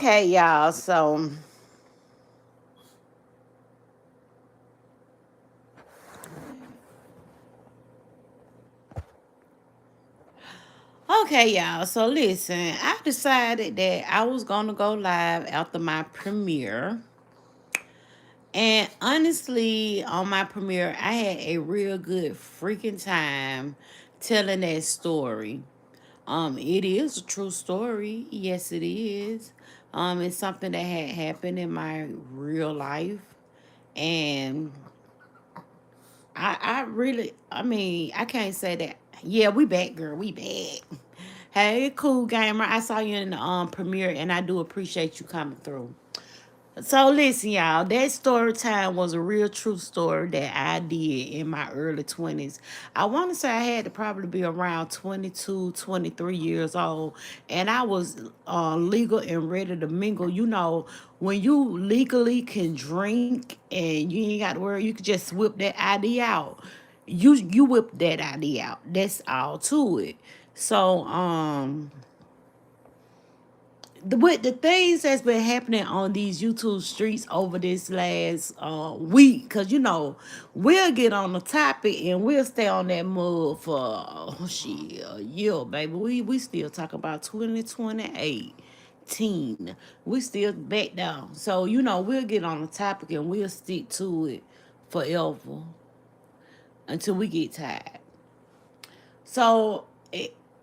Okay, y'all. So, okay, y'all. So, listen, I decided that I was going to go live after my premiere. And honestly, on my premiere, I had a real good freaking time telling that story. It is a true story. Yes, it is. It's something that had happened in my real life. And I mean, I can't say that. Yeah, we back, girl. We back. Hey, cool gamer. I saw you in the premiere, and I do appreciate you coming through. So listen, y'all, that story time was a real true story that I did in my early 20s. I want to say I had to probably be around 22, 23 years old, and I was legal and ready to mingle. You know, when you legally can drink and you ain't got to worry, you can just whip that ID out. You whip that ID out. That's all to it. So, with the things that's been happening on these YouTube streets over this last week, because we'll get on the topic and we'll stay on that mud for shit a year, baby. We still talk about 2028 teen. We still back down. So we'll get on the topic and we'll stick to it forever until we get tired. So,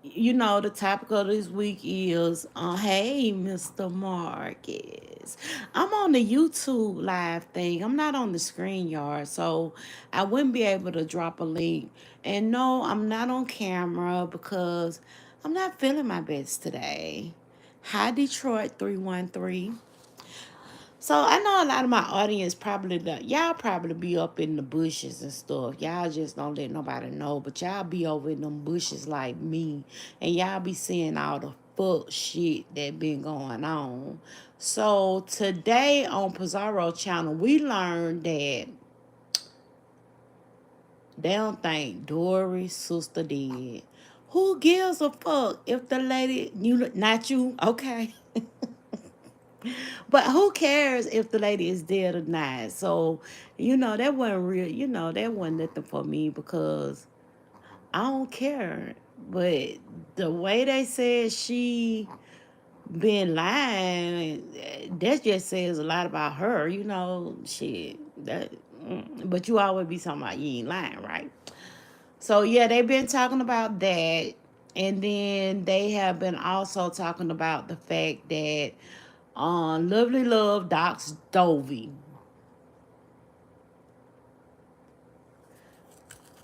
the topic of this week is, hey, Mr. Marcus. I'm on the YouTube live thing. I'm not on the screen yard, so I wouldn't be able to drop a link. And no, I'm not on camera because I'm not feeling my best today. Hi, Detroit 313. So I know a lot of my audience y'all probably be up in the bushes and stuff. Y'all just don't let nobody know, but y'all be over in them bushes like me, and y'all be seeing all the fuck shit that been going on. So today on Pizarro channel, we learned that they don't think Dory's sister did. Who gives a fuck if the lady not you? Okay. But who cares if the lady is dead or not? So, that wasn't real. That wasn't nothing for me because I don't care. But the way they said she been lying, that just says a lot about her. Shit. But you always be talking about you ain't lying, right? So yeah, they've been talking about that. And then they have been also talking about the fact that Lovely Love Docs Dovey.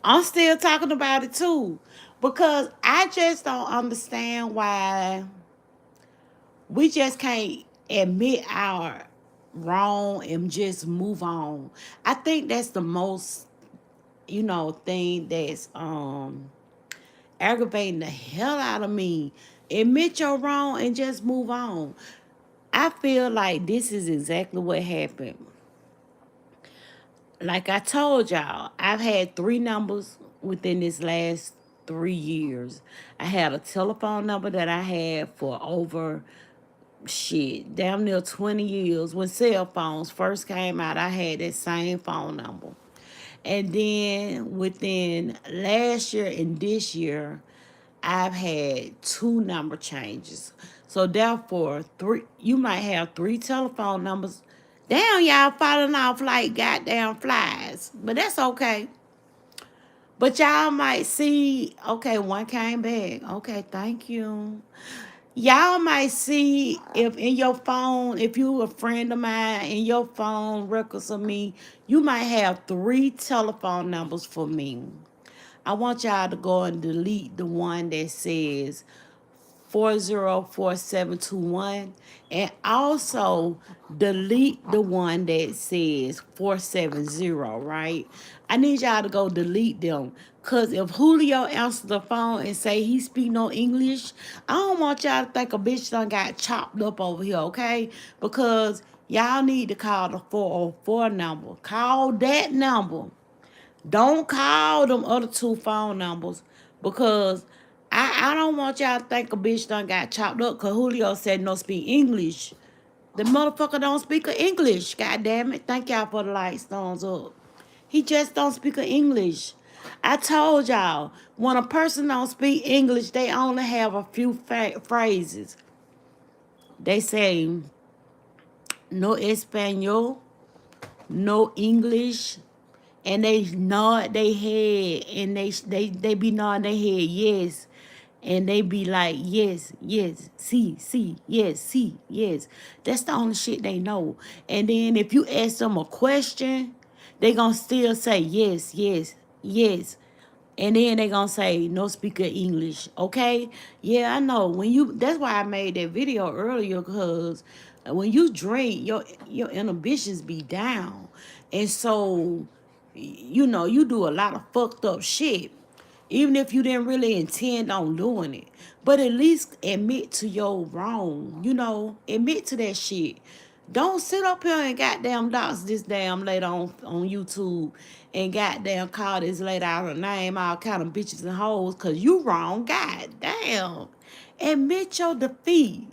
I'm still talking about it too. Because I just don't understand why we just can't admit our wrong and just move on. I think that's the most, thing that's aggravating the hell out of me. Admit you're wrong and just move on. I feel like this is exactly what happened. Like I told y'all, I've had three numbers within this last 3 years. I had a telephone number that I had for over shit, damn near 20 years. When cell phones first came out, I had that same phone number. And then within last year and this year, I've had two number changes. So therefore, you might have three telephone numbers. Damn, y'all falling off like goddamn flies. But that's okay. But y'all might see, okay, one came back. Okay, thank you. Y'all might see if in your phone, if you a friend of mine, in your phone records of me, you might have three telephone numbers for me. I want y'all to go and delete the one that says 404721, and also delete the one that says 470, right? I need y'all to go delete them. Cause if Julio answers the phone and say he speak no English, I don't want y'all to think a bitch done got chopped up over here, okay? Because y'all need to call the 404 number. Call that number. Don't call them other two phone numbers because I don't want y'all to think a bitch done got chopped up because Julio said no speak English. The motherfucker don't speak English. God damn it. Thank y'all for the lights, thumbs up. He just don't speak English. I told y'all, when a person don't speak English, they only have a few phrases. They say no Espanol, no English, and they nod their head, and they be nodding their head yes, and they be like yes, yes, see, yes, see, yes. That's the only shit they know. And then if you ask them a question, they gonna still say yes, yes, yes. And then they gonna say no speaker English. Okay? Yeah, I know. When you That's why I made that video earlier, because when you drink, your inhibitions be down. And so, you do a lot of fucked up shit. Even if you didn't really intend on doing it. But at least admit to your wrong. Admit to that shit. Don't sit up here and goddamn dox this damn lady on YouTube and goddamn call this lady out her name, all kind of bitches and hoes, because you wrong. God damn. Admit your defeat.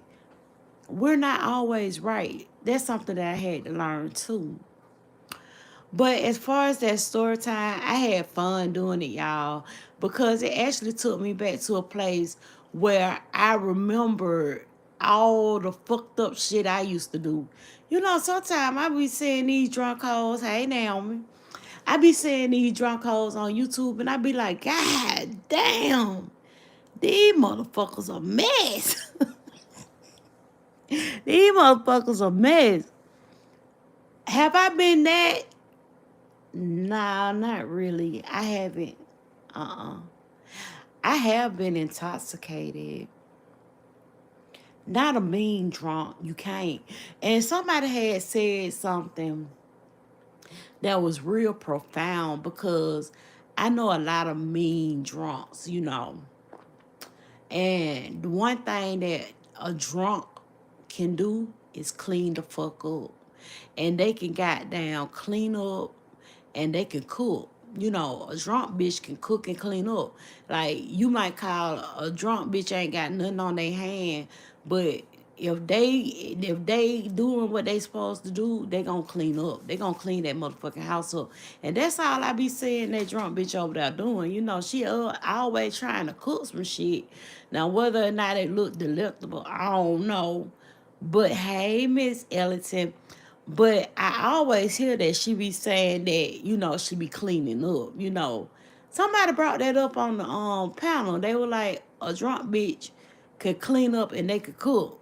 We're not always right. That's something that I had to learn too. But as far as that story time, I had fun doing it, y'all, because it actually took me back to a place where I remember all the fucked up shit I used to do. Sometimes I be seeing these drunk hoes, hey Naomi, I be seeing these drunk hoes on YouTube, and I be like, God damn, these motherfuckers a mess. These motherfuckers a mess. Have I been that? Nah, not really. I haven't. Uh-uh. I have been intoxicated. Not a mean drunk. You can't. And somebody had said something that was real profound, because I know a lot of mean drunks. And the one thing that a drunk can do is clean the fuck up. And they can goddamn clean up, and they can cook. A drunk bitch can cook and clean up. Like, you might call a drunk bitch ain't got nothing on their hand, but if they doing what they supposed to do, they gonna clean up. They gonna clean that motherfucking house up. And that's all I be seeing that drunk bitch over there doing. She always trying to cook some shit. Now, whether or not it look delectable, I don't know. But hey, Miss Ellington. But I always hear that she be saying that, she be cleaning up. Somebody brought that up on the panel. They were like, a drunk bitch could clean up and they could cook.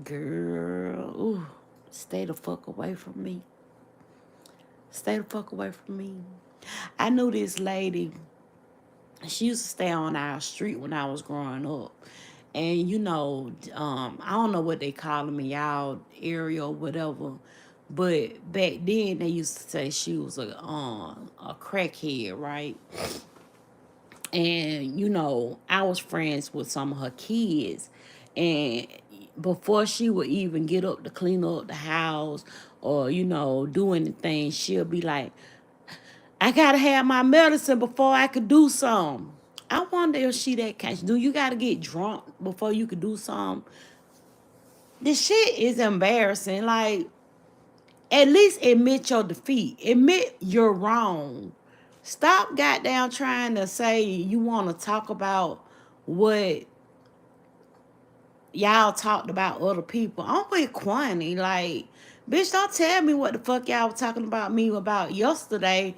Girl, ooh, stay the fuck away from me. Stay the fuck away from me. I knew this lady. She used to stay on our street when I was growing up. And I don't know what they call them in y'all area or whatever, but back then they used to say she was a crackhead, right? And I was friends with some of her kids, and before she would even get up to clean up the house or do anything, she'll be like, I gotta have my medicine before I could do something. I wonder if she that kind. Do you gotta get drunk before you could do something? This shit is embarrassing. Like, at least admit your defeat. Admit you're wrong. Stop goddamn trying to say you want to talk about what y'all talked about other people. I'm with Kwani. Like, bitch, don't tell me what the fuck y'all was talking about me about yesterday.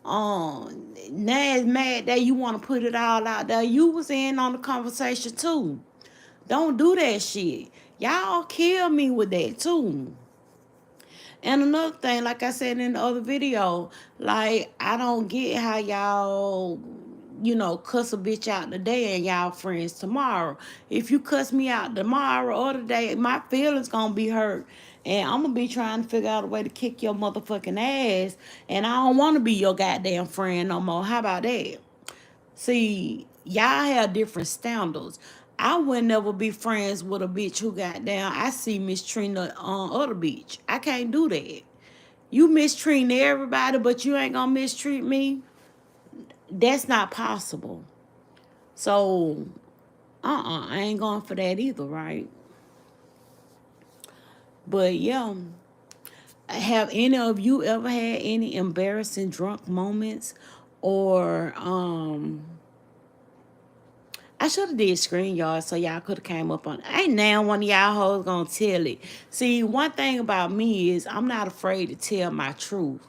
Now it's mad that you want to put it all out there. You was in on the conversation too. Don't do that shit. Y'all kill me with that too. And another thing, like I said in the other video, like, I don't get how y'all, cuss a bitch out today and y'all friends tomorrow. If you cuss me out tomorrow or today, my feelings gonna be hurt. And I'm gonna be trying to figure out a way to kick your motherfucking ass. And I don't wanna be your goddamn friend no more. How about that? See, y'all have different standards. I would never be friends with a bitch who got down. I see mistreating on other bitch. I can't do that. You mistreating everybody, but you ain't gonna mistreat me. That's not possible. So I ain't going for that either, right? But yeah, have any of you ever had any embarrassing drunk moments, or I should have did screen y'all so y'all could have came up on. Ain't now one of y'all hoes gonna tell it. See, one thing about me is I'm not afraid to tell my truth.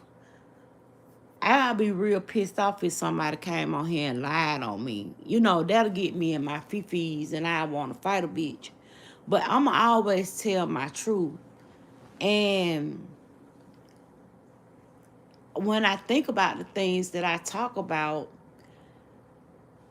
I'll be real pissed off if somebody came on here and lied on me. You know, that'll get me in my fifties and I want to fight a bitch. But I'ma always tell my truth. And when I think about the things that I talk about,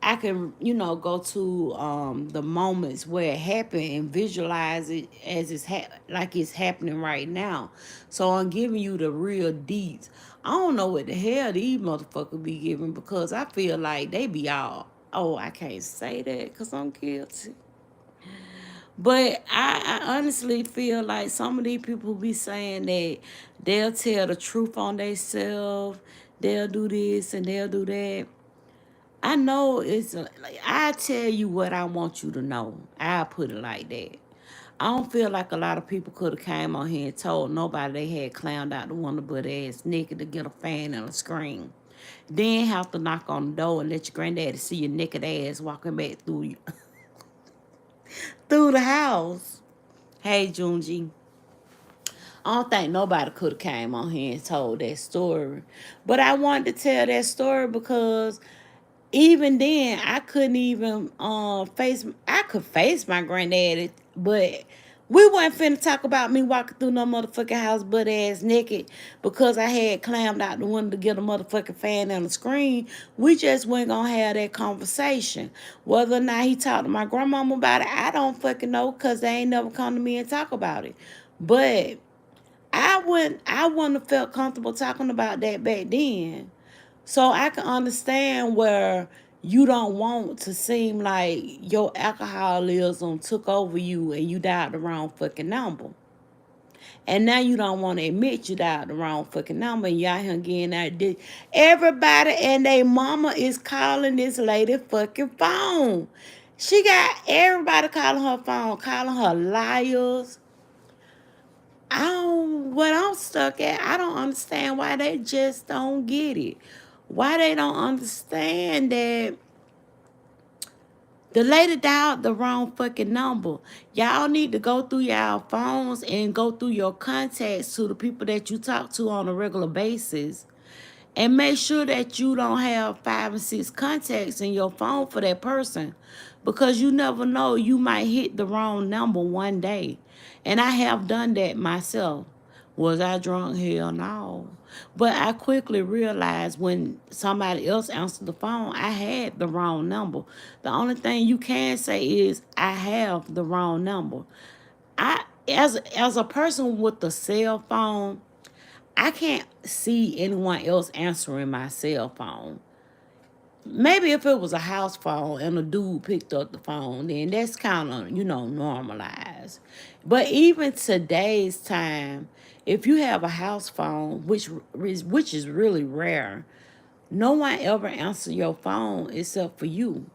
I can, go to the moments where it happened and visualize it as like it's happening right now. So I'm giving you the real deeds. I don't know what the hell these motherfuckers be giving because I feel like they be all, oh, I can't say that because I'm guilty. But I honestly feel like some of these people be saying that they'll tell the truth on themselves, they'll do this and they'll do that. I know like I tell you what I want you to know. I put it like that. I don't feel like a lot of people could have came on here and told nobody they had clowned out the wonder butt ass naked to get a fan and a screen. Then have to knock on the door and let your granddaddy see your naked ass walking back through the house. Hey Junji. I don't think nobody could have came on here and told that story. But I wanted to tell that story because even then I couldn't even face I could face my granddaddy, but we wasn't finna talk about me walking through no motherfucking house butt ass naked because I had climbed out the window to get a motherfucking fan on the screen. We just wasn't gonna have that conversation. Whether or not he talked to my grandmama about it, I don't fucking know because they ain't never come to me and talk about it. But I wouldn't have felt comfortable talking about that back then. So I can understand where you don't want to seem like your alcoholism took over you and you died the wrong fucking number. And now you don't want to admit you died the wrong fucking number and you out here getting out. Everybody and their mama is calling this lady fucking phone. She got everybody calling her phone, calling her liars. What I'm stuck at, I don't understand why they just don't get it. Why they don't understand that the lady dialed the wrong fucking number. Y'all need to go through y'all phones and go through your contacts to the people that you talk to on a regular basis and make sure that you don't have 5 and 6 contacts in your phone for that person because you never know, you might hit the wrong number one day. And I have done that myself. Was I drunk? Hell no. But I quickly realized when somebody else answered the phone, I had the wrong number. The only thing you can say is I have the wrong number. I as a person with a cell phone, I can't see anyone else answering my cell phone. Maybe if it was a house phone and a dude picked up the phone, then that's kind of, normalized. But even today's time, if you have a house phone, which is really rare, no one ever answer your phone except for you.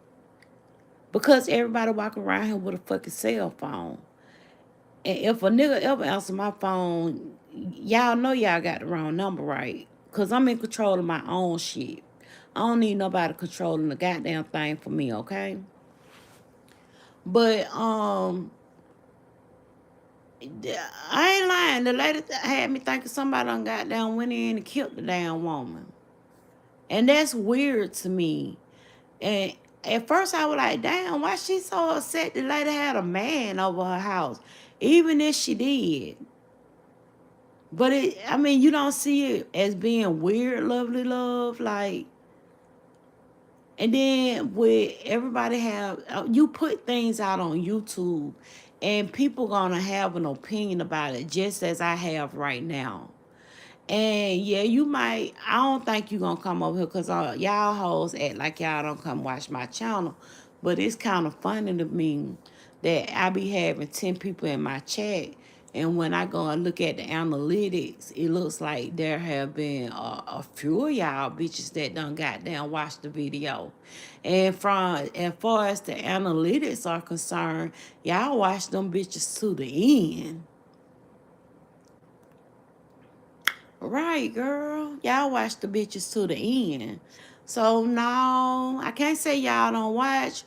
Because everybody walking around here with a fucking cell phone. And if a nigga ever answer my phone, y'all know y'all got the wrong number, right? Because I'm in control of my own shit. I don't need nobody controlling the goddamn thing for me, okay? But I ain't lying. The lady had me thinking somebody done goddamn went in and killed the damn woman. And that's weird to me. And at first I was like, damn, why she so upset the lady had a man over her house? Even if she did. But I mean, you don't see it as being weird, lovely love, like. And then with everybody you put things out on YouTube, and people gonna have an opinion about it, just as I have right now. And yeah, you might. I don't think you gonna come over here because y'all hoes act like y'all don't come watch my channel. But it's kind of funny to me that I be having 10 people in my chat And when I go and look at the analytics, it looks like there have been a few of y'all bitches that done goddamn watched the video. And from as far as the analytics are concerned, y'all watch them bitches to the end. Right, girl. Y'all watch the bitches to the end. So no, I can't say y'all don't watch,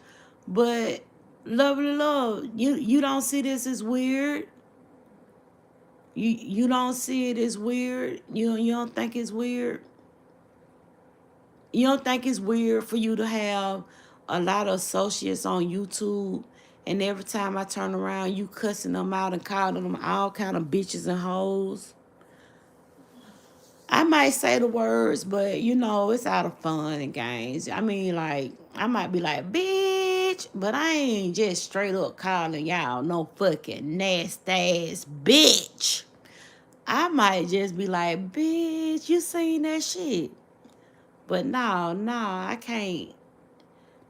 but lovely love, you don't see this as weird. You don't see it as weird. You don't think it's weird. You don't think it's weird for you to have a lot of associates on YouTube, and every time I turn around, you cussing them out and calling them all kind of bitches and hoes. I might say the words, but it's out of fun and games. I mean, like, I might be like, bitch, but I ain't just straight up calling y'all no fucking nasty ass bitch. I might just be like, bitch, you seen that shit. But no, I can't.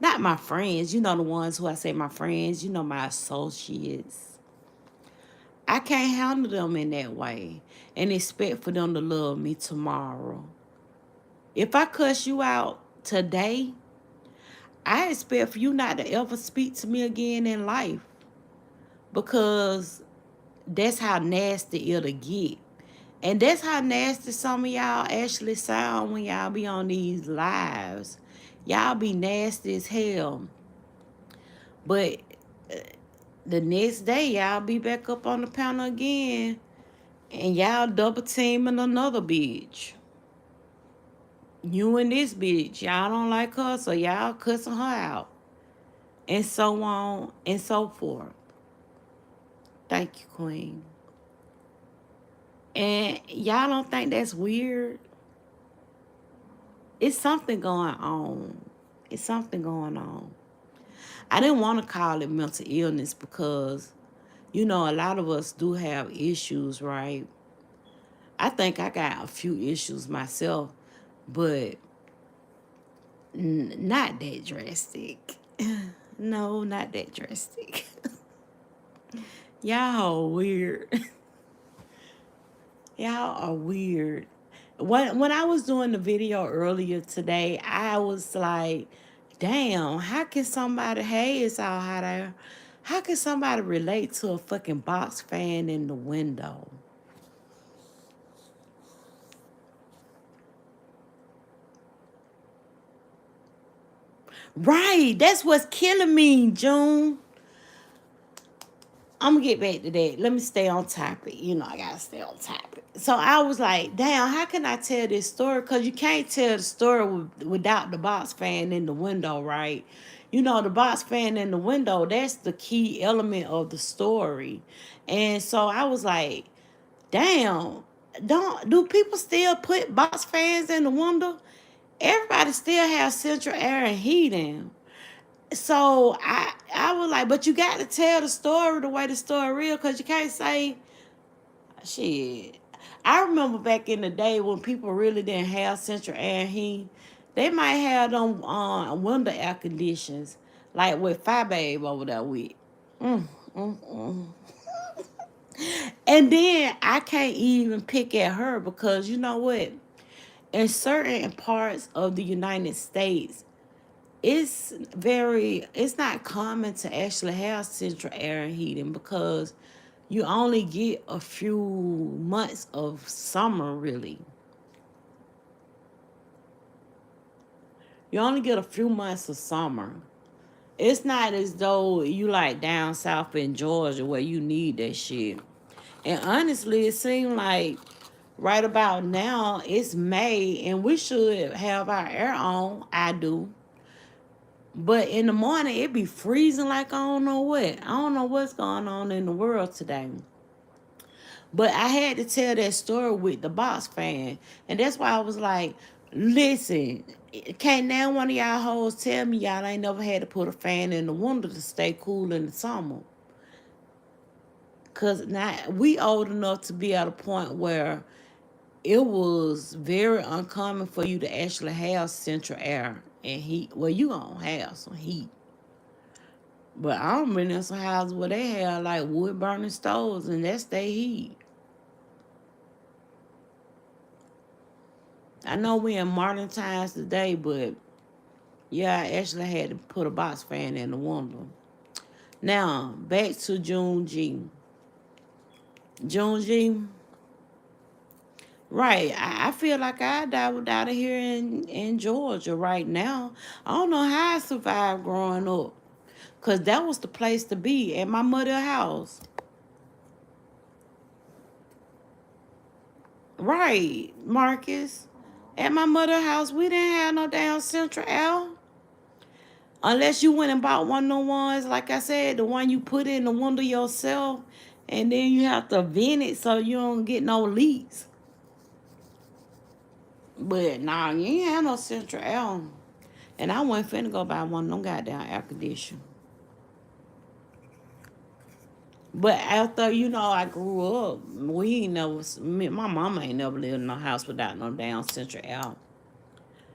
Not my friends, the ones who I say my friends, my associates. I can't handle them in that way and expect for them to love me tomorrow. If I cuss you out today, I expect for you not to ever speak to me again in life, because that's how nasty it'll get. And that's how nasty some of y'all actually sound when y'all be on these lives. Y'all be nasty as hell. But the next day, y'all be back up on the panel again, and y'all double teaming another bitch. You and this bitch, y'all don't like her, so y'all cussing her out. And so on and so forth. Thank you, Queen. And y'all don't think that's weird? It's something going on. It's something going on. I didn't want to call it mental illness because, a lot of us do have issues, right? I think I got a few issues myself, but not that drastic. No, not that drastic. Y'all are weird. Y'all are weird. When I was doing the video earlier today, I was like, damn, how can somebody, hey, it's all hot out. How can somebody relate to a fucking box fan in the window? Right, that's what's killing me, June. I'm gonna get back to that. Let me stay on topic. I gotta stay on topic. So I was like, damn, how can I tell this story? Because you can't tell the story without the box fan in the window, right? The box fan in the window, that's the key element of the story. And so I was like, damn, do people still put box fans in the window? Everybody still has central air and heating. So I was like, but you got to tell the story the way the story is, because you can't say shit. I remember back in the day when people really didn't have central air and heat, they might have them window air conditions, like with Fire Babe over there with. Mm, mm, mm. And then I can't even pick at her because you know what? In certain parts of the United States, it's not common to actually have central air and heating because you only get a few months of summer, really. You only get a few months of summer. It's not as though you like down south in Georgia where you need that shit. And honestly, it seems like right about now it's May and we should have our air on. I do. But in the morning, it be freezing like I don't know what. I don't know what's going on in the world today. But I had to tell that story with the box fan. And that's why I was like, listen, can't now one of y'all hoes tell me y'all ain't never had to put a fan in the window to stay cool in the summer. Because now we old enough to be at a point where it was very uncommon for you to actually have central air and heat. Well, you gonna have some heat. But I'm in some houses where they have like wood burning stoves and that's their heat. I know we in modern times today, but yeah, I actually had to put a box fan in the window. Now, back to June G. June G, right. I feel like I died out of here in Georgia right now. I don't know how I survived growing up. Because that was the place to be at my mother's house. Right, Marcus. At my mother's house, we didn't have no damn Central L. Unless you went and bought one of the ones, like I said, the one you put in the window yourself, and then you have to vent it so you don't get no leaks. But nah, you ain't have no Central L. And I wasn't finna go buy one of them goddamn air conditioners. But after, I grew up, we ain't never, my mama ain't never lived in no house without no damn Central Air.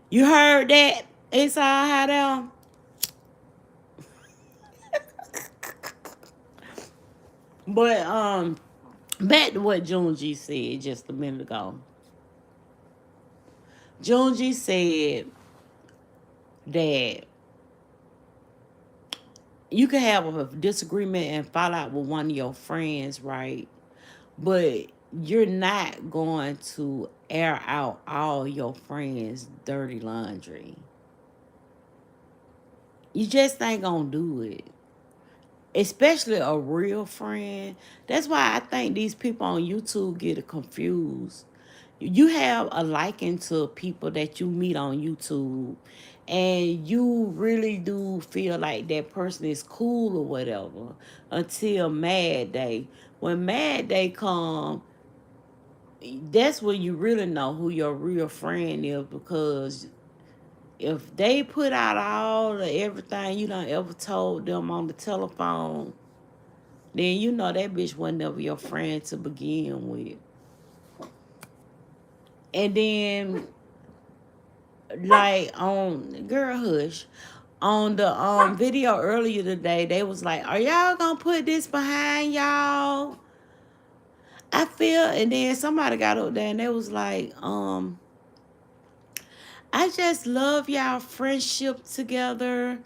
You heard that? It's all how down. But back to what June G said just a minute ago. June G said that you can have a disagreement and fall out with one of your friends, right? But you're not going to air out all your friends' dirty laundry. You just ain't gonna do it. Especially a real friend. That's why I think these people on YouTube get it confused. You have a liking to people that you meet on YouTube, and you really do feel like that person is cool or whatever until Mad Day. When Mad Day come, that's when you really know who your real friend is, because if they put out all the everything you done ever told them on the telephone, then you know that bitch wasn't never your friend to begin with. And then, like, on Girl Hush, on the video earlier today, they was like, are y'all gonna put this behind y'all? I feel, and then somebody got up there and they was like, I just love y'all friendship together,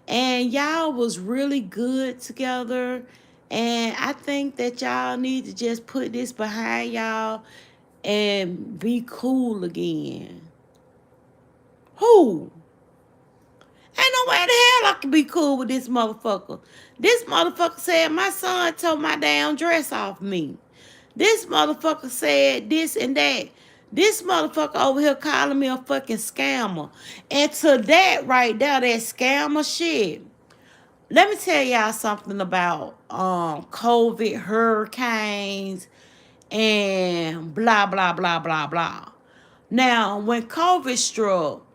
and y'all was really good together, and I think that y'all need to just put this behind y'all and be cool again. Who? Ain't no way the hell I can be cool with this motherfucker. This motherfucker said my son took my damn dress off me. This motherfucker said this and that. This motherfucker over here calling me a fucking scammer. And to that right there, that scammer shit. Let me tell y'all something about COVID, hurricanes, and blah, blah, blah, blah, blah. Now, when COVID struck,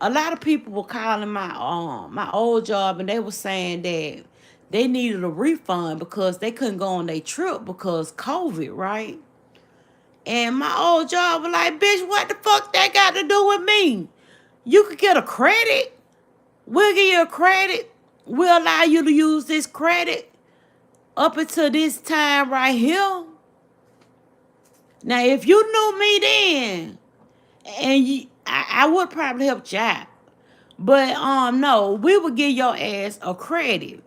a lot of people were calling my old job, and they were saying that they needed a refund because they couldn't go on their trip because COVID, right? And my old job was like, bitch, what the fuck that got to do with me? You could get a credit. We'll give you a credit. We'll allow you to use this credit up until this time right here. Now, if you knew me then, and I would probably help you out. But no, we would give your ass a credit.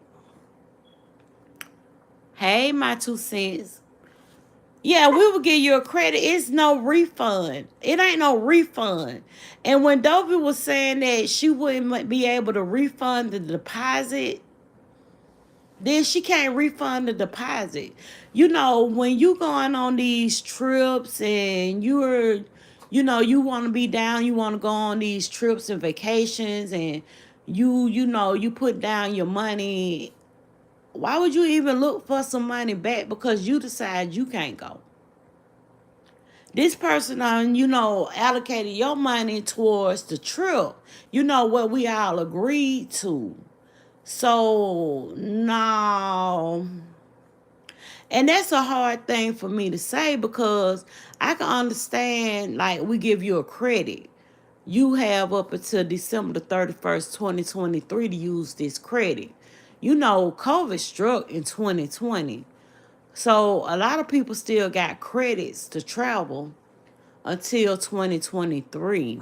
Hey, my 2 cents. Yeah, we would give you a credit. It's no refund. It ain't no refund. And when Dovey was saying that she wouldn't be able to refund the deposit, then she can't refund the deposit. When you going on these trips and you want to be down, you want to go on these trips and vacations, and you put down your money. Why would you even look for some money back because you decide you can't go? This person allocated your money towards the trip. What we all agreed to. So, no. And that's a hard thing for me to say because I can understand, like, we give you a credit. You have up until December the 31st, 2023 to use this credit. You know, COVID struck in 2020. So a lot of people still got credits to travel until 2023.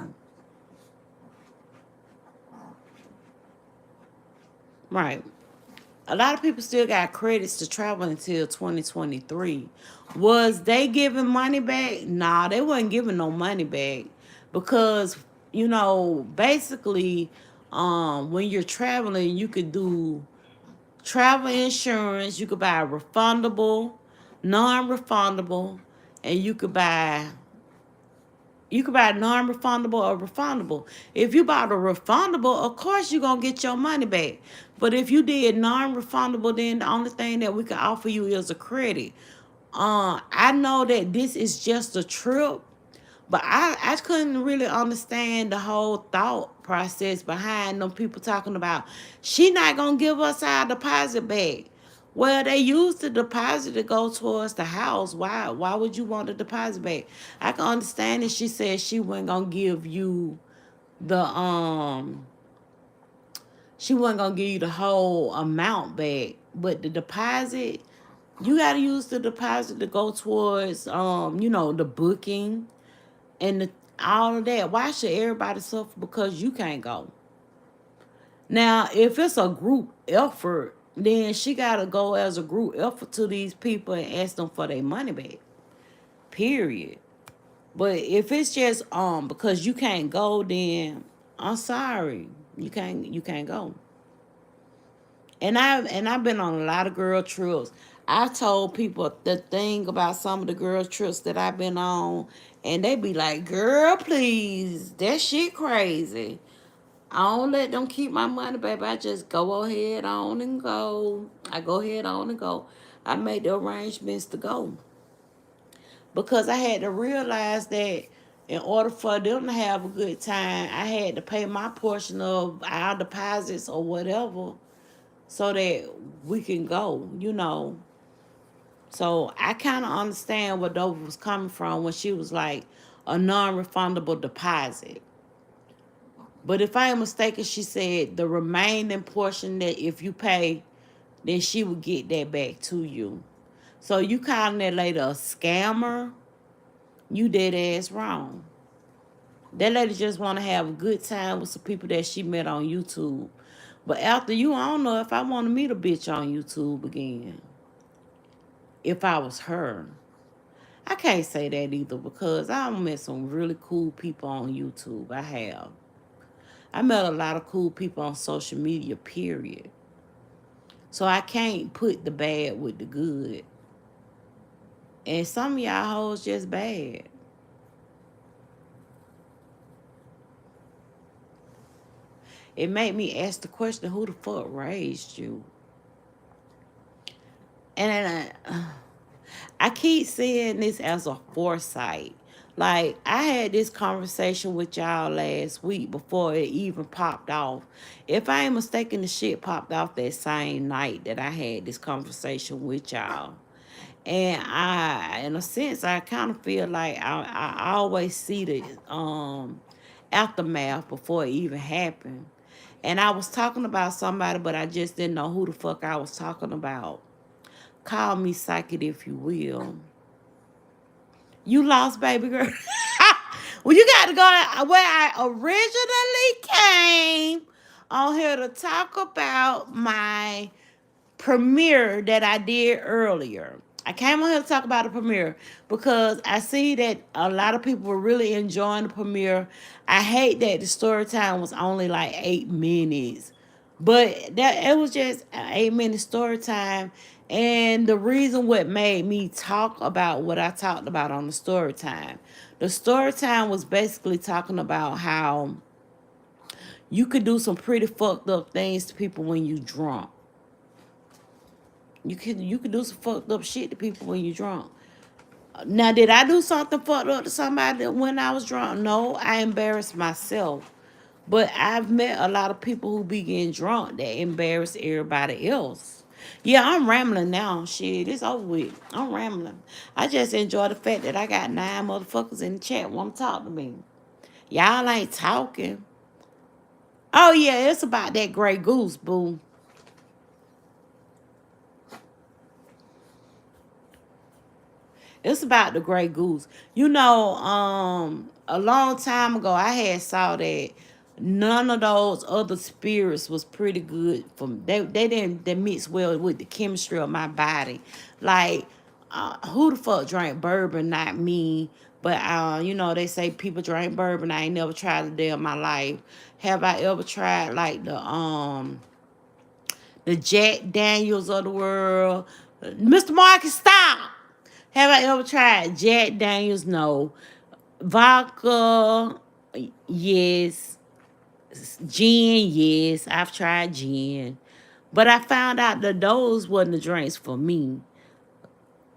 Right. A lot of people still got credits to travel until 2023. Was they giving money back? Nah, they wasn't giving no money back because basically, when you're traveling, you could do travel insurance. You could buy refundable, non-refundable, and you could buy non-refundable or refundable. If you bought a refundable, of course you're gonna get your money back. But if you did non-refundable, then the only thing that we can offer you is a credit. I know that this is just a trip, but I couldn't really understand the whole thought process behind them people talking about she not gonna give us our deposit back. Well, they used the deposit to go towards the house. Why would you want the deposit back? I can understand that she said she wasn't gonna give you the she wasn't gonna give you the whole amount back. But the deposit, you gotta use the deposit to go towards the booking and all of that. Why should everybody suffer because you can't go? Now, if it's a group effort, then she gotta go as a group effort to these people and ask them for their money back. Period. But if it's just because you can't go, then I'm sorry. You can't go. And I've been on a lot of girl trips. I told people the thing about some of the girl trips that I've been on, and they be like, "Girl, please, that shit crazy. I don't let them keep my money, baby. I just go ahead on and go. I go ahead on and go. I make the arrangements to go because I had to realize that in order for them to have a good time, I had to pay my portion of our deposits or whatever so that we can go. So I kind of understand where Dover was coming from when she was like a non-refundable deposit. But if I am mistaken, she said the remaining portion that if you pay, then she would get that back to you. So you calling that lady a scammer, you dead ass wrong. That lady just want to have a good time with some people that she met on YouTube. But after you, I don't know if I want to meet a bitch on YouTube again. If I was her. I can't say that either because I've met some really cool people on YouTube. I have. I met a lot of cool people on social media, period. So I can't put the bad with the good. And some of y'all hoes just bad. It made me ask the question, who the fuck raised you? And I keep seeing this as a foresight. Like, I had this conversation with y'all last week before it even popped off. If I ain't mistaken, the shit popped off that same night that I had this conversation with y'all. And in a sense, I kind of feel like I always see the aftermath before it even happened. And I was talking about somebody, but I just didn't know who the fuck I was talking about. Call me psychic if you will. You lost, baby girl. Well, you got to go where I originally came on here to talk about my premiere that I did earlier. I came on here to talk about the premiere because I see that a lot of people were really enjoying the premiere. I hate that the story time was only like 8 minutes, but that it was just an 8 minute story time. And the reason what made me talk about what I talked about on the story time was basically talking about how you could do some pretty fucked up things to people when you drunk. You can do some fucked up shit to people when you drunk. Now, did I do something fucked up to somebody when I was drunk? No, I embarrassed myself. But I've met a lot of people who be getting drunk that embarrass everybody else. Yeah, I'm rambling now. Shit, it's over with. I'm rambling. I just enjoy the fact that I got 9 motherfuckers in the chat want to talk to me. Y'all ain't talking. Oh, yeah, it's about that gray goose, boo. It's about the Grey Goose. You know, a long time ago, I had saw that none of those other spirits was pretty good for me. They didn't they mix well with the chemistry of my body. Like, who the fuck drank bourbon? Not me. But you know, they say people drink bourbon. I ain't never tried a day of my life. Have I ever tried like the Jack Daniels of the world? Mr. Marcus, stop. Have I ever tried Jack Daniels? No. Vodka, yes. Gin, yes. I've tried gin. But I found out that those wasn't the drinks for me.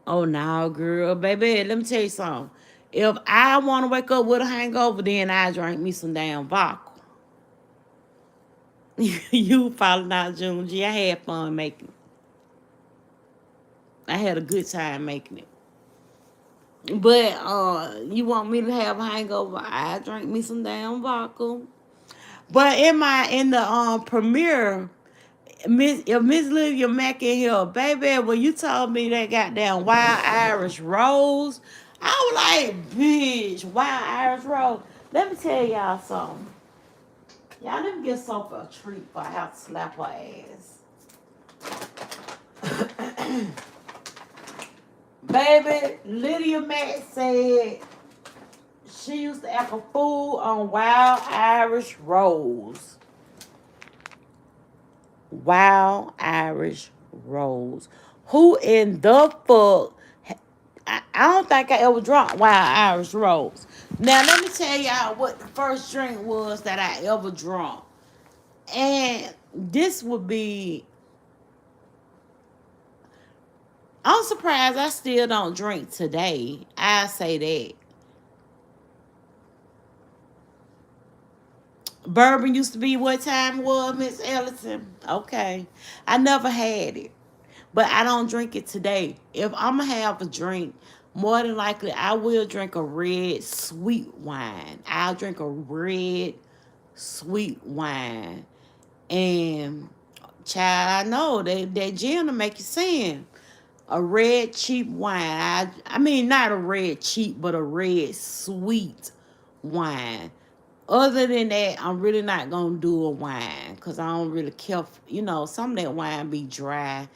Oh, no, girl. Baby, let me tell you something. If I want to wake up with a hangover, then I drink me some damn vodka. You falling out, June G. I had fun making it. I had a good time making it. But you want me to have a hangover? I drink me some damn vodka. But in the premiere, Miss Livia Mack in here, baby, when you told me that goddamn Wild Irish Rose, I was like, bitch, Wild Irish Rose. Let me tell y'all something. Y'all let me get some for a treat for I have to slap her ass. Baby, Lydia Mack said she used to act a fool on Wild Irish Rose. Wild Irish Rose. Who in the fuck? I don't think I ever drunk Wild Irish Rose. Now, let me tell y'all what the first drink was that I ever drunk. And this would be. I'm surprised I still don't drink today. I say that. Bourbon used to be what time it was, Miss Ellison? Okay. I never had it. But I don't drink it today. If I'm going to have a drink, more than likely I will drink a red sweet wine. I'll drink a red sweet wine. And, child, I know that gin will make you sin. A red cheap wine. I mean, not a red cheap, but a red sweet wine. Other than that, I'm really not gonna do a wine because I don't really care. Some of that wine be dry.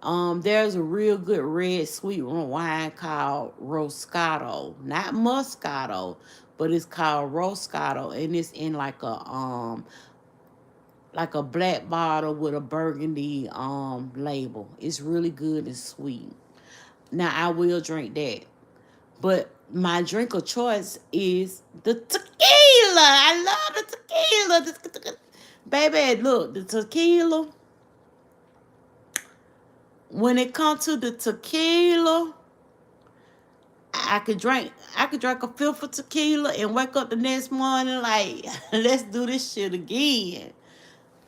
There's a real good red sweet wine called Roscato, not Moscato, but it's called Roscato, and it's in like a black bottle with a burgundy label. It's really good and sweet. Now I will drink that. But my drink of choice is the tequila. I love the tequila. Baby, look, the tequila. When it comes to the tequila, I could drink a fifth of tequila and wake up the next morning like, let's do this shit again.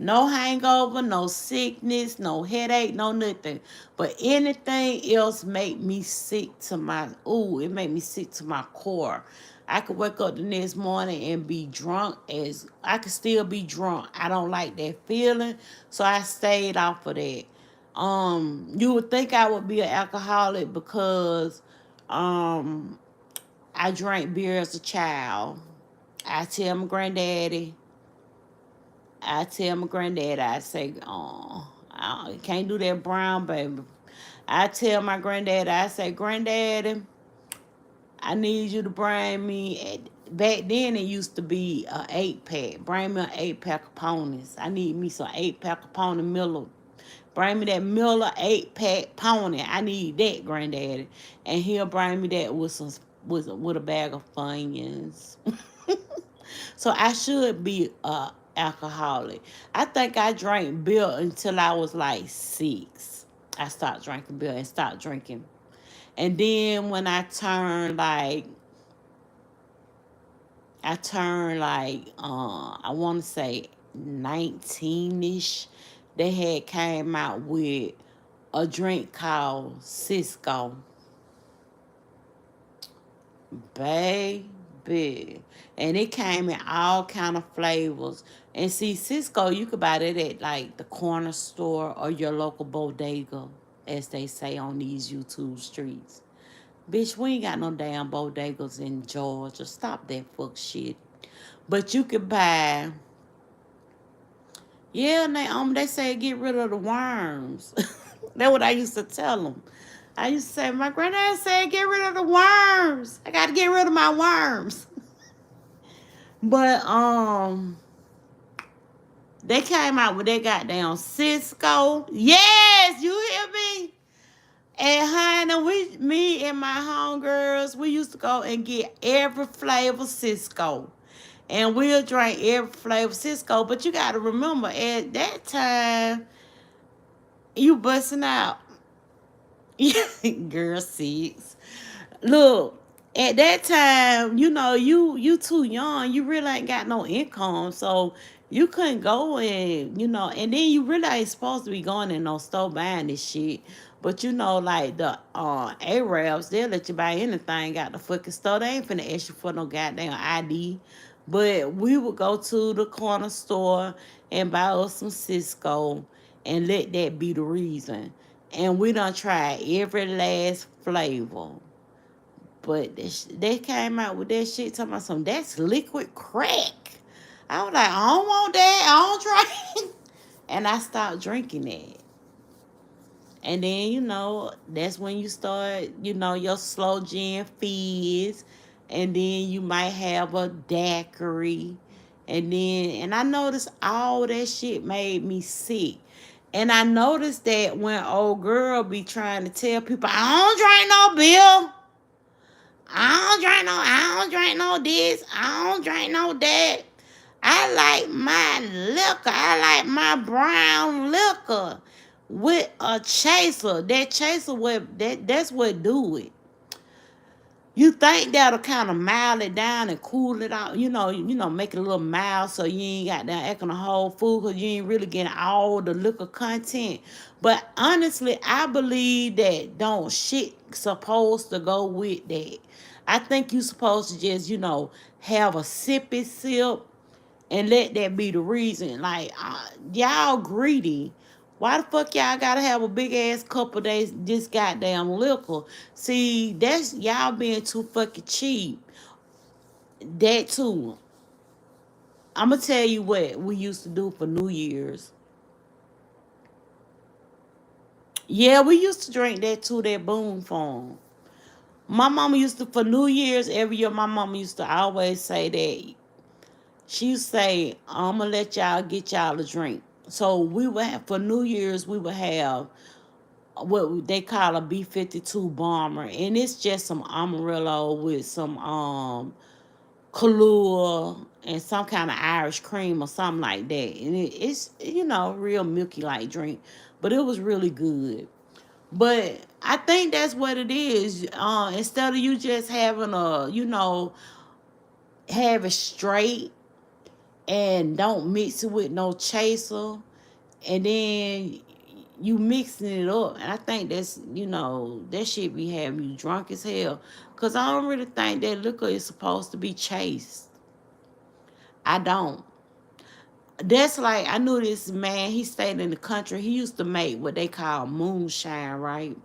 No hangover, no sickness, no headache, no nothing. But anything else make me sick to it made me sick to my core. I could wake up the next morning and be drunk as I could still be drunk. I don't like that feeling. So I stayed off of that. You would think I would be an alcoholic because I drank beer as a child. I tell my granddaddy, I say, oh, I can't do that brown, baby. I tell my granddaddy, I say, granddaddy, I need you to bring me. Back then, it used to be an 8-pack. Bring me an 8-pack of ponies. I need me some 8-pack of pony Miller. Bring me that Miller 8-pack pony. I need that, granddaddy. And he'll bring me that with a bag of Funyuns. So I should be a alcoholic. I think I drank beer until I was like 6. I stopped drinking beer and stopped drinking. And then when I want to say 19ish, they had came out with a drink called Cisco. Baby. And it came in all kind of flavors. And see, Cisco, you could buy that at like the corner store or your local bodega, as they say on these YouTube streets. Bitch, we ain't got no damn bodegas in Georgia. Stop that fuck shit. But you could buy. Yeah, they say get rid of the worms. That's what I used to tell them. I used to say, my granddad said, get rid of the worms. I got to get rid of my worms. But they came out with that goddamn Cisco. Yes, you hear me? And honey, me and my homegirls, we used to go and get every flavor Cisco. And we'll drink every flavor Cisco. But you got to remember, at that time, you busting out. Girl, six. Look, at that time, you too young. You really ain't got no income, so you couldn't go and then you really ain't supposed to be going in no store buying this shit. But like the Arabs, they'll let you buy anything out the fucking store. They ain't finna ask you for no goddamn ID. But we would go to the corner store and buy us some Cisco and let that be the reason. And we done tried every last flavor. But they came out with that shit talking about that's liquid crack. I was like, I don't want that. I don't drink. And I stopped drinking that. And then, that's when you start, your slow gin fizz. And then you might have a daiquiri. And I noticed all that shit made me sick. And I noticed that when old girl be trying to tell people, I don't drink no beer. I don't drink no this. I don't drink no that. I like my liquor. I like my brown liquor with a chaser. That chaser that's what do it. You think that'll kind of mild it down and cool it out, make it a little mild so you ain't got that acting a whole food because you ain't really getting all the liquor content. But honestly, I believe that don't shit supposed to go with that. I think you supposed to just, have a sippy sip and let that be the reason. Like, y'all greedy. Why the fuck y'all gotta have a big ass cup of this goddamn liquor? See, that's y'all being too fucking cheap. That too. I'ma tell you what we used to do for New Year's. Yeah, we used to drink that too, that Boom Farm. My mama used to, for New Year's every year, my mama used to always say that. She used to say, I'm gonna let y'all get y'all a drink. So we would have, for New Year's, we would have what they call a B-52 bomber, and it's just some Amarillo with some Kahlua and some kind of Irish cream or something like that. And it's real milky like drink, but it was really good. But I think that's what it is. Instead of you just having have it straight and don't mix it with no chaser, and then you mixing it up. And I think that shit be having you drunk as hell. Cause I don't really think that liquor is supposed to be chased. I don't. That's like, I knew this man, he stayed in the country. He used to make what they call moonshine, right?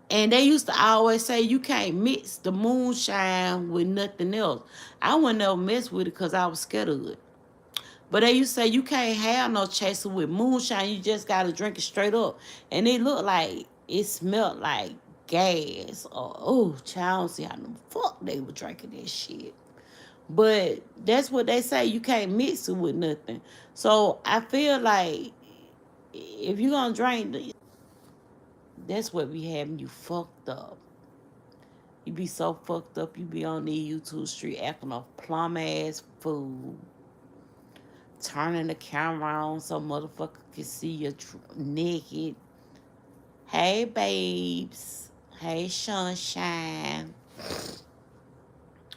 And they used to always say you can't mix the moonshine with nothing else. I wouldn't ever mess with it because I was scared of it. But they used to say you can't have no chaser with moonshine. You just got to drink it straight up. And it looked like, it smelled like gas. Or, oh, child, I don't see how the fuck they were drinking that shit. But that's what they say. You can't mix it with nothing. So I feel like if you're going to drink, that's what be having you fucked up. You be so fucked up, you be on the YouTube street acting a plum ass fool. Turning the camera on so motherfucker can see you naked. Hey, babes. Hey, sunshine.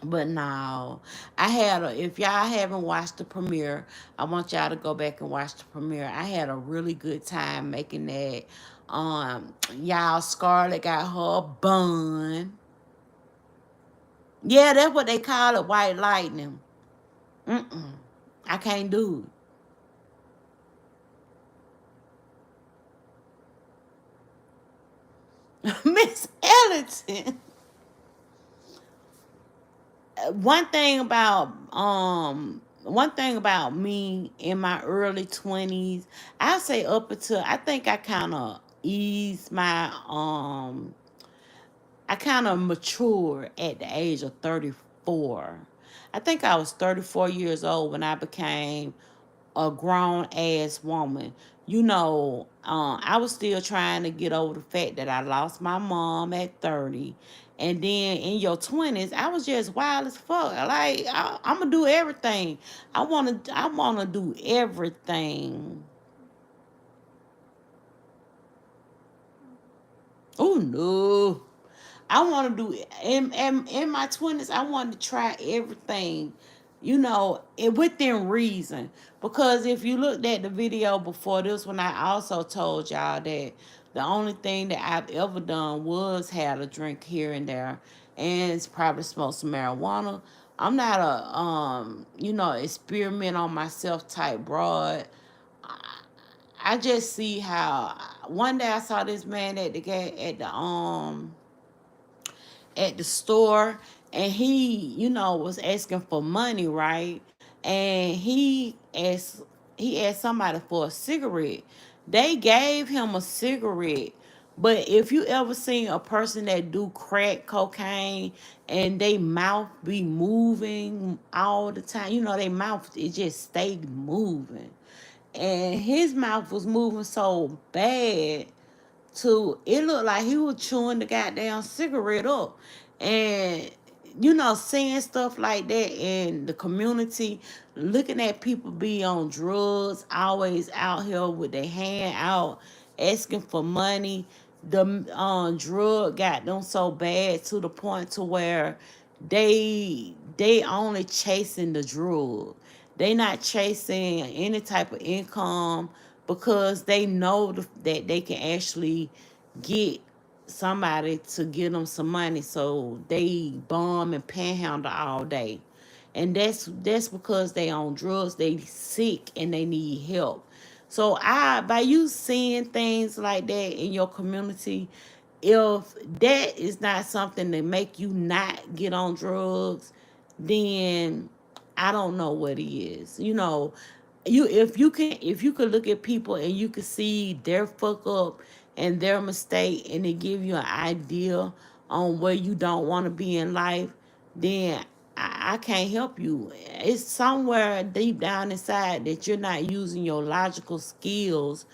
But no, if y'all haven't watched the premiere, I want y'all to go back and watch the premiere. I had a really good time making that. Y'all, Scarlett got her bun. Yeah, that's what they call it, white lightning. I can't do it. Miss Ellington. One thing about me in my early 20s, I say up until I think I kind of matured at the age of 34. I think I was 34 years old when I became a grown ass woman. I was still trying to get over the fact that I lost my mom at 30. And then in your 20s, I was just wild as fuck. Like, I'm going to do everything. I want to do everything. Oh, no. I want to do in my 20s. I wanted to try everything, within reason. Because if you looked at the video before this one, I also told y'all that the only thing that I've ever done was had a drink here and there, and it's probably smoked some marijuana. I'm not a experiment on myself type broad. I just see how one day I saw this man at the store, and he was asking for money, right? And he asked somebody for a cigarette. They gave him a cigarette. But if you ever seen a person that do crack cocaine and they mouth be moving all the time, they mouth it just stayed moving. And his mouth was moving so bad to it looked like he was chewing the goddamn cigarette up. And seeing stuff like that in the community, looking at people be on drugs, always out here with their hand out asking for money. The drug got them so bad to the point to where they only chasing the drug. They not chasing any type of income because they know that they can actually get somebody to give them some money, so they bomb and panhandle all day. And that's because they on drugs, they sick and they need help. So I by you seeing things like that in your community, if that is not something to make you not get on drugs, then I don't know what is. If you could look at people and you could see their fuck up and their mistake, and it give you an idea on where you don't want to be in life, then I can't help you. It's somewhere deep down inside that you're not using your logical skills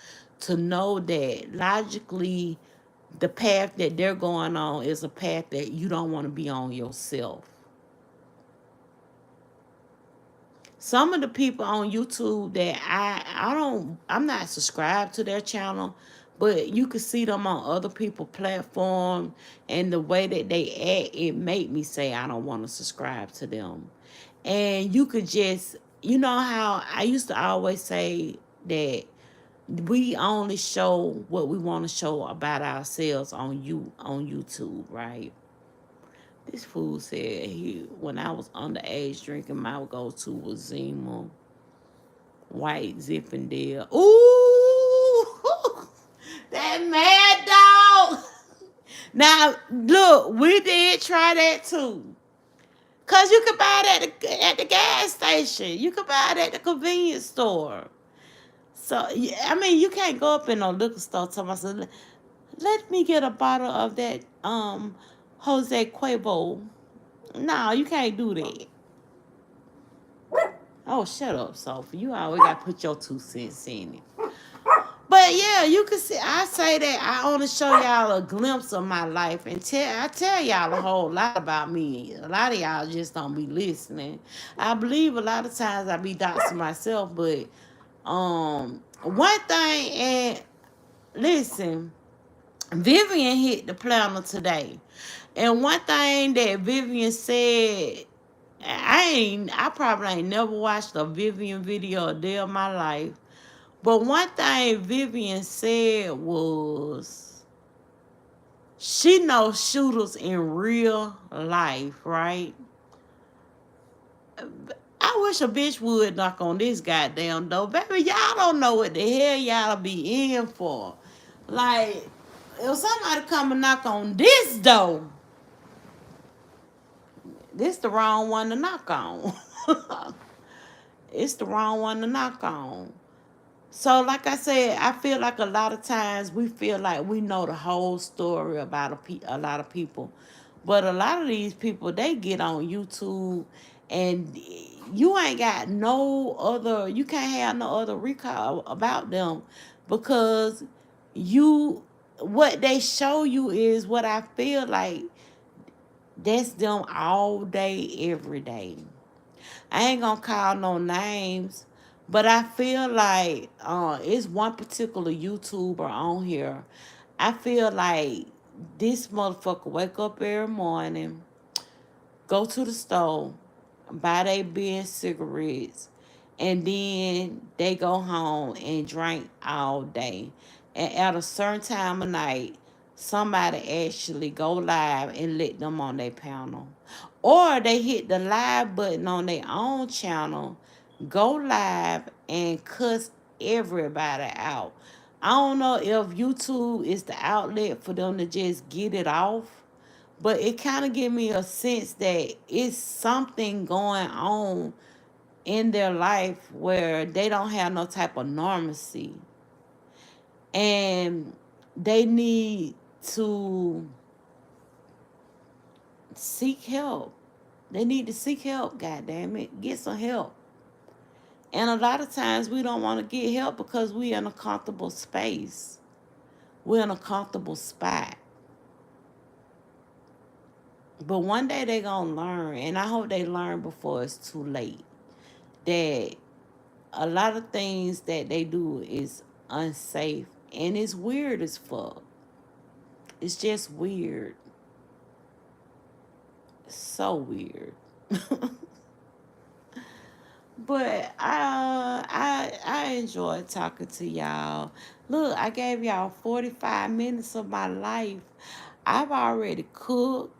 to know that logically the path that they're going on is a path that you don't want to be on yourself. Some of the people on YouTube that I'm not subscribed to their channel, but you can see them on other people platform, and the way that they act, it made me say I don't want to subscribe to them. And you could just how I used to always say that we only show what we want to show about ourselves on YouTube, right? This fool said when I was underage drinking, my go-to was Zima, White Zinfandel. Ooh, that mad dog. Now, look, we did try that too. Cause you could buy it at the gas station. You could buy it at the convenience store. So yeah, I mean, you can't go up in no liquor store talking about, let me get a bottle of that Jose Cuervo. No, you can't do that. Oh, shut up, Sophie. You always got to put your 2 cents in it. But yeah, you can see. I say that I want to show y'all a glimpse of my life, and I tell y'all a whole lot about me. A lot of y'all just don't be listening. I believe a lot of times I be doxing myself, but one thing, and listen, Vivian hit the planner today, and one thing that Vivian said, I probably ain't never watched a Vivian video a day of my life. But one thing Vivian said was she knows shooters in real life, right? I wish a bitch would knock on this goddamn door. Baby, y'all don't know what the hell y'all be in for. Like, If somebody come and knock on this door, this the wrong one to knock on. It's the wrong one to knock on. So, like I said, I feel like a lot of times we feel like we know the whole story about a lot of people. But a lot of these people, they get on YouTube and you ain't got no other, you can't have no other recall about them because you, what they show you is what I feel like that's them all day, every day. I ain't gonna call no names, but I feel like it's one particular YouTuber on here. I feel like this motherfucker wake up every morning, go to the store, buy their beer cigarettes, and then they go home and drink all day. And at a certain time of night, somebody actually go live and let them on their panel. Or they hit the live button on their own channel, go live and cuss everybody out. I don't know if YouTube is the outlet for them to just get it off, but it kind of give me a sense that it's something going on in their life where they don't have no type of normalcy and they need to seek help. They need to seek help, god damn it, get some help. And a lot of times we don't want to get help because we're in a comfortable space, we're in a comfortable spot. But one day they gonna learn, and I hope they learn before it's too late, that a lot of things that they do is unsafe and it's weird as fuck. It's just weird. So weird. But I enjoyed talking to y'all. Look, I gave y'all 45 minutes of my life. I've already cooked.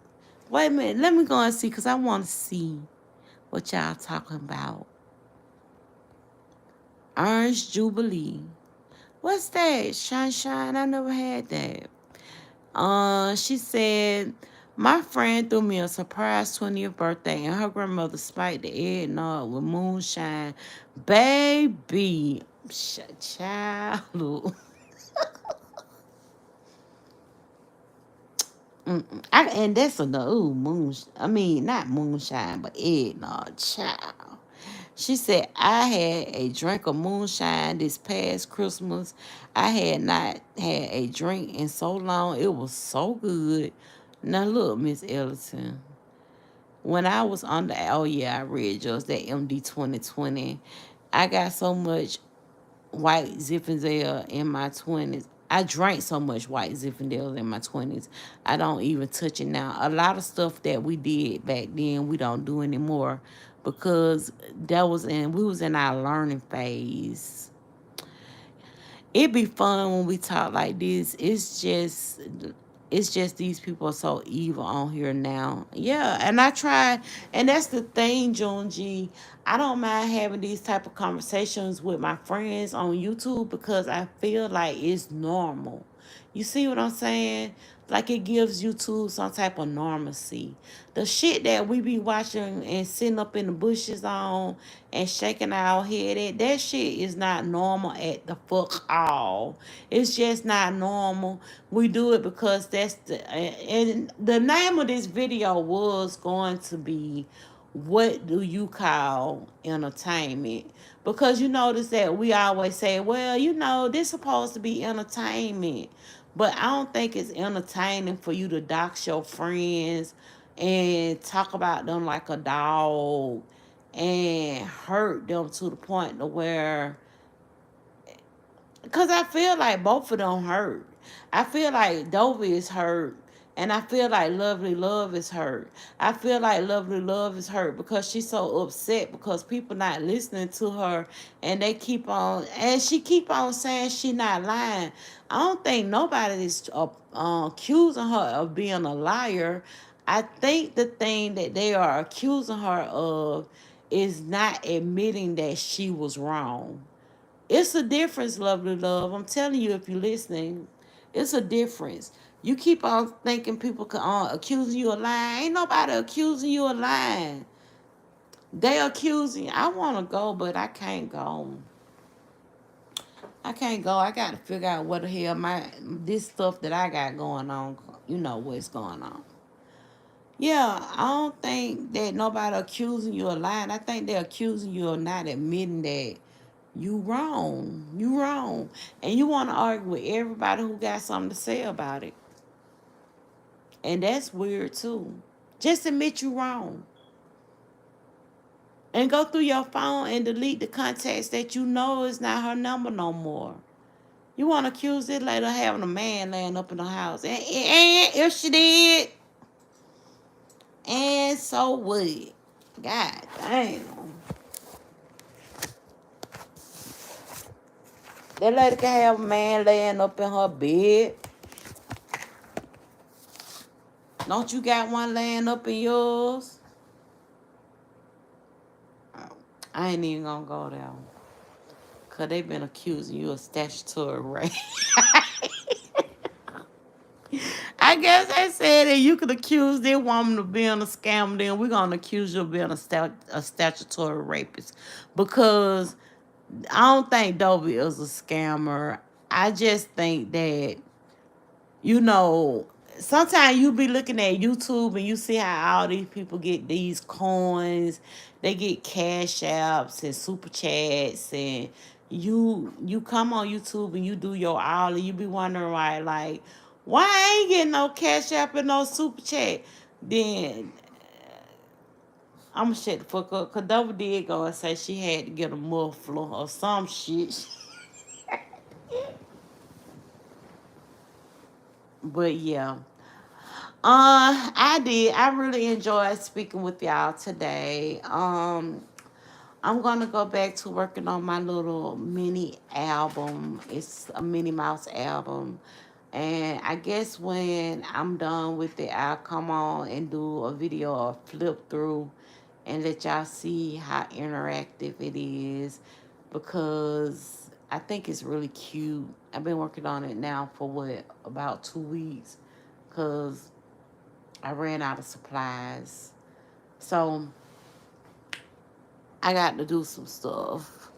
Wait a minute, let me go and see because I want to see what y'all talking about. Orange Jubilee. What's that? Sunshine? I never had that. She said, my friend threw me a surprise 20th birthday, and her grandmother spiked the eggnog with moonshine. Baby, child, look. And that's another, ooh, I mean, not moonshine, but eggnog, child. She said, I had a drink of moonshine this past Christmas. I had not had a drink in so long. It was so good. Now, look, Miss Ellison, when I was on the, oh, yeah, I read just that MD 2020. I got so much white Zinfandel in my 20s. I drank so much white Zinfandel in my 20s. I don't even touch it now. A lot of stuff that we did back then, we don't do anymore because we was in our learning phase. It'd be fun when we talk like this. It's just these people are so evil on here now. Yeah, and I try, and that's the thing, Junji. I don't mind having these type of conversations with my friends on YouTube because I feel like it's normal. You see what I'm saying? Like it gives YouTube some type of normalcy. The shit that we be watching and sitting up in the bushes on and shaking our head at, that shit is not normal at the fuck all. It's just not normal. We do it because that's and the name of this video was going to be, what do you call entertainment? Because you notice that we always say, well, this is supposed to be entertainment. But I don't think it's entertaining for you to dox your friends and talk about them like a dog and hurt them to the point to where, because I feel like both of them hurt. I feel like Dovey is hurt. And I feel like Lovely Love is hurt. I feel like Lovely Love is hurt because she's so upset because people not listening to her and she keep on saying she not lying. I don't think nobody is accusing her of being a liar. I think the thing that they are accusing her of is not admitting that she was wrong. It's a difference, Lovely Love. I'm telling you, if you're listening, It's a difference. You keep on thinking people can accusing you of lying. Ain't nobody accusing you of lying. They accusing. I want to go, but I can't go. I can't go. I got to figure out what the hell this stuff that I got going on. You know what's going on. Yeah, I don't think that nobody accusing you of lying. I think they're accusing you of not admitting that you wrong. You wrong. And you want to argue with everybody who got something to say about it. And that's weird too. Just admit you wrong. And go through your phone and delete the contacts that you know is not her number no more. You want to accuse this lady of having a man laying up in the house. And if she did, and so what? God damn. That lady can have a man laying up in her bed. Don't you got one laying up in yours? I ain't even gonna go there. Because they been accusing you of statutory rape. I guess they said that you could accuse this woman of being a scammer, then we're going to accuse you of being a statutory rapist. Because I don't think Dobie is a scammer. I just think that, you know, sometimes you be looking at YouTube and you see how all these people get these coins. They get cash apps and super chats, and you come on YouTube and you do your all, and you be wondering why, like, why I ain't getting no cash app and no super chat? Then I'm gonna shut the fuck up, because Double did go and say she had to get a muffler or some shit. But yeah. I did. I really enjoyed speaking with y'all today. I'm gonna go back to working on my little mini album. It's a Minnie Mouse album. And I guess when I'm done with it, I'll come on and do a video or flip through and let y'all see how interactive it is, because I think it's really cute. I've been working on it now for about 2 weeks, because I ran out of supplies. So I got to do some stuff.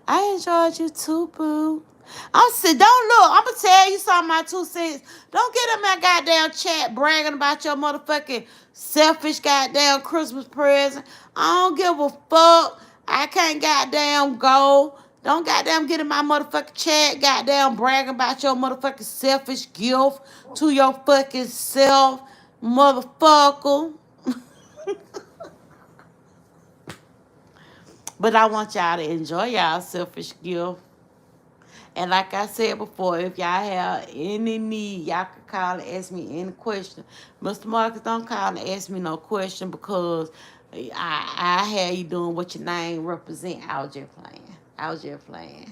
I enjoyed you too, boo. Don't look. I'm gonna tell you something, my 2 cents. Don't get in my goddamn chat bragging about your motherfucking selfish goddamn Christmas present. I don't give a fuck. I can't goddamn go. Don't goddamn get in my motherfucking chat goddamn bragging about your motherfucking selfish gift to your fucking self, motherfucker. But I want y'all to enjoy y'all selfish gift. And like I said before, if y'all have any need, y'all can call and ask me any question. Mr. Marcus, don't call and ask me no question, because I have you doing what your name represent. I was just playing. I was just playing.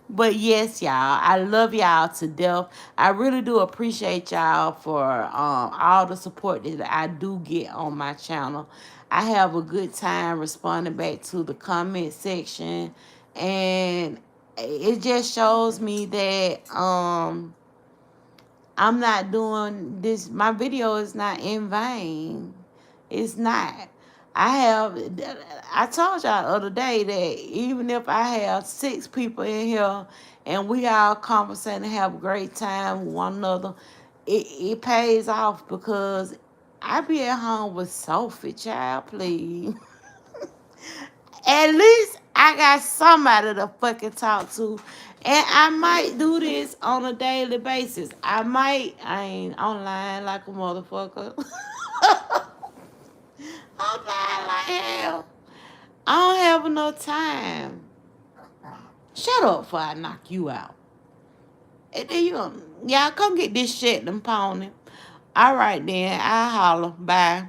But yes, y'all, I love y'all to death. I really do appreciate y'all for all the support that I do get on my channel. I have a good time responding back to the comment section, and it just shows me that I'm not doing this. My video is not in vain. It's not. I told y'all the other day that even if I have 6 people in here and we all conversate and have a great time with one another, it pays off, because I be at home with Sophie, child, please. At least I got somebody to fucking talk to. And I might do this on a daily basis. I ain't online like a motherfucker. I'm lying like hell. I don't have enough time. Shut up before I knock you out. And then y'all come get this shit, them pony. All right then, I'll holler. Bye.